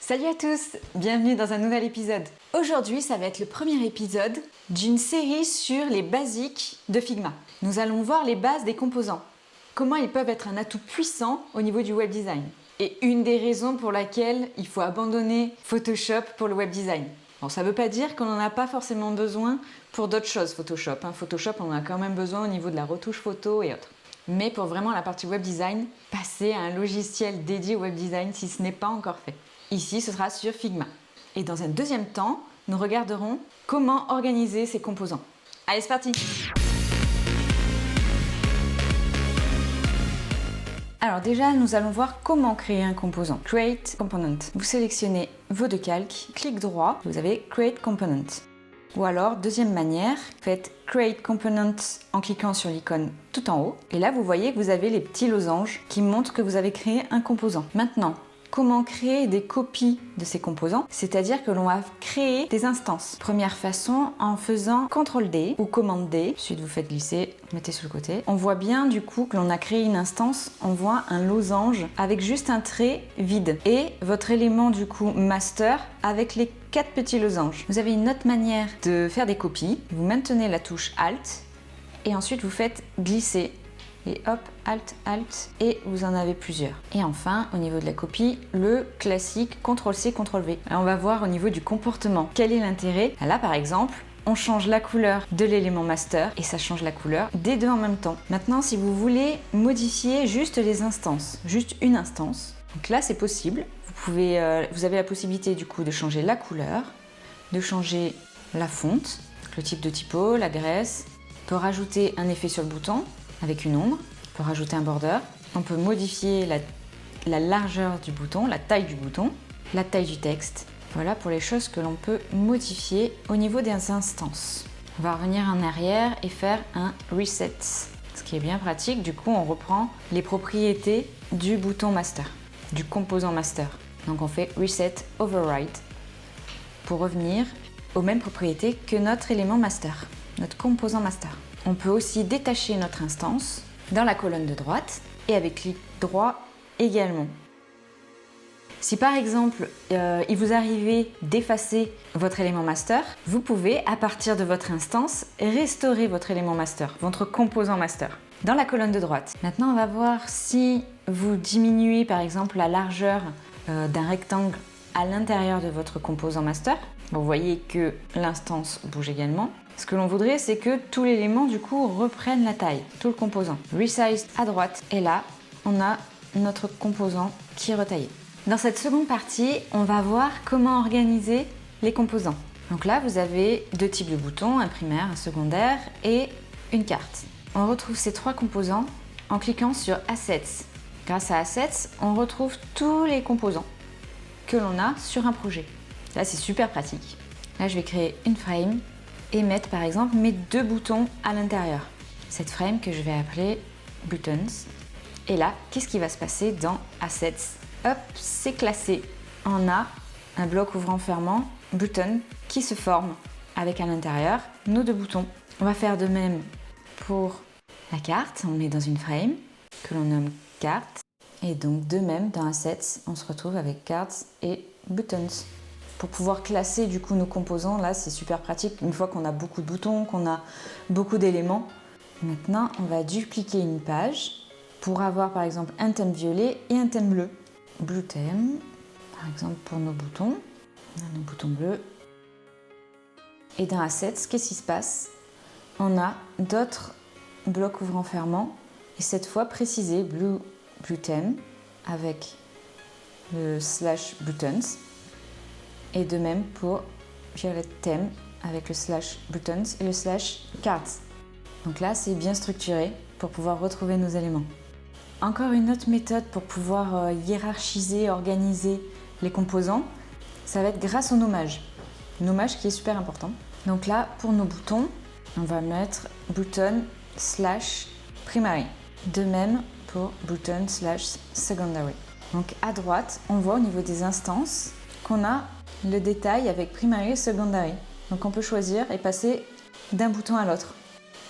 Salut à tous, bienvenue dans un nouvel épisode. Aujourd'hui, ça va être le premier épisode d'une série sur les basiques de Figma. Nous allons voir les bases des composants, comment ils peuvent être un atout puissant au niveau du web design. Et une des raisons pour laquelle il faut abandonner Photoshop pour le web design. Bon, ça ne veut pas dire qu'on n'en a pas forcément besoin pour d'autres choses, Photoshop. Photoshop, on en a quand même besoin au niveau de la retouche photo et autres. Mais pour vraiment la partie web design, passez à un logiciel dédié au web design si ce n'est pas encore fait. Ici, ce sera sur Figma. Et dans un deuxième temps, nous regarderons comment organiser ces composants. Allez, c'est parti! Alors déjà, nous allons voir comment créer un composant. Create Component. Vous sélectionnez vos deux calques, clic droit, vous avez Create Component. Ou alors, deuxième manière, faites Create Component en cliquant sur l'icône tout en haut. Et là, vous voyez que vous avez les petits losanges qui montrent que vous avez créé un composant. Maintenant, comment créer des copies de ces composants, c'est-à-dire que l'on va créer des instances. Première façon, en faisant CTRL-D ou Commande-D, ensuite vous faites glisser, mettez sur le côté. On voit bien du coup que l'on a créé une instance, on voit un losange avec juste un trait vide et votre élément du coup master avec les 4 petits losanges. Vous avez une autre manière de faire des copies, vous maintenez la touche Alt et ensuite vous faites glisser. Et hop, Alt, Alt, et vous en avez plusieurs. Et enfin, au niveau de la copie, le classique CTRL-C, CTRL-V. On va voir au niveau du comportement. Quel est l'intérêt? Là, par exemple, on change la couleur de l'élément master et ça change la couleur des deux en même temps. Maintenant, si vous voulez modifier juste les instances, juste une instance, donc là, c'est possible. Vous avez la possibilité du coup de changer la couleur, de changer la fonte, le type de typo, la graisse. On peut rajouter un effet sur le bouton avec une ombre, on peut rajouter un border, on peut modifier la largeur du bouton, la taille du bouton, la taille du texte. Voilà pour les choses que l'on peut modifier au niveau des instances. On va revenir en arrière et faire un reset, ce qui est bien pratique. Du coup, on reprend les propriétés du bouton master, du composant master. Donc on fait reset override pour revenir aux mêmes propriétés que notre élément master, notre composant master. On peut aussi détacher notre instance dans la colonne de droite et avec clic droit également. Si par exemple, il vous arrivait d'effacer votre élément master, vous pouvez, à partir de votre instance, restaurer votre élément master, votre composant master, dans la colonne de droite. Maintenant, on va voir si vous diminuez par exemple la largeur d'un rectangle à l'intérieur de votre composant master. Vous voyez que l'instance bouge également. Ce que l'on voudrait, c'est que tout l'élément du coup reprenne la taille, tout le composant. Resize à droite et là, on a notre composant qui est retaillé. Dans cette seconde partie, on va voir comment organiser les composants. Donc là, vous avez deux types de boutons, un primaire, un secondaire et une carte. On retrouve ces trois composants en cliquant sur Assets. Grâce à Assets, on retrouve tous les composants que l'on a sur un projet. Là, c'est super pratique. Là, je vais créer une frame et mettre par exemple mes deux boutons à l'intérieur. Cette frame que je vais appeler Buttons. Et là, qu'est-ce qui va se passer dans Assets? Hop, c'est classé. On a un bloc ouvrant-fermant, Button, qui se forme avec à l'intérieur nos deux boutons. On va faire de même pour la carte. On met dans une frame que l'on nomme carte. Et donc de même, dans Assets, on se retrouve avec Cards et Buttons. Pour pouvoir classer du coup nos composants, là c'est super pratique une fois qu'on a beaucoup de boutons, qu'on a beaucoup d'éléments. Maintenant, on va dupliquer une page pour avoir par exemple un thème violet et un thème bleu. Blue theme, par exemple pour nos boutons. On a nos boutons bleus. Et dans Assets, qu'est-ce qui se passe? On a d'autres blocs ouvrant-fermant et cette fois précisé blue theme avec le slash buttons. Et de même pour violet theme avec le slash buttons et le slash cards. Donc là, c'est bien structuré pour pouvoir retrouver nos éléments. Encore une autre méthode pour pouvoir hiérarchiser, organiser les composants, ça va être grâce au nommage. Nommage qui est super important. Donc là, pour nos boutons, on va mettre button slash primary. De même pour button slash secondary. Donc à droite, on voit au niveau des instances qu'on a le détail avec primary et secondary. Donc on peut choisir et passer d'un bouton à l'autre.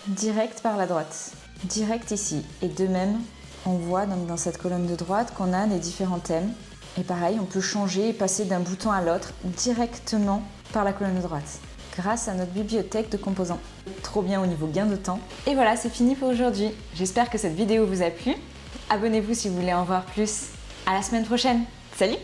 Direct par la droite. Direct ici. Et de même, on voit donc dans cette colonne de droite qu'on a les différents thèmes Et pareil, on peut changer et passer d'un bouton à l'autre directement par la colonne de droite, grâce à notre bibliothèque de composants. Trop bien au niveau gain de temps. Et voilà, c'est fini pour aujourd'hui. J'espère que cette vidéo vous a plu. Abonnez-vous si vous voulez en voir plus. À la semaine prochaine. Salut!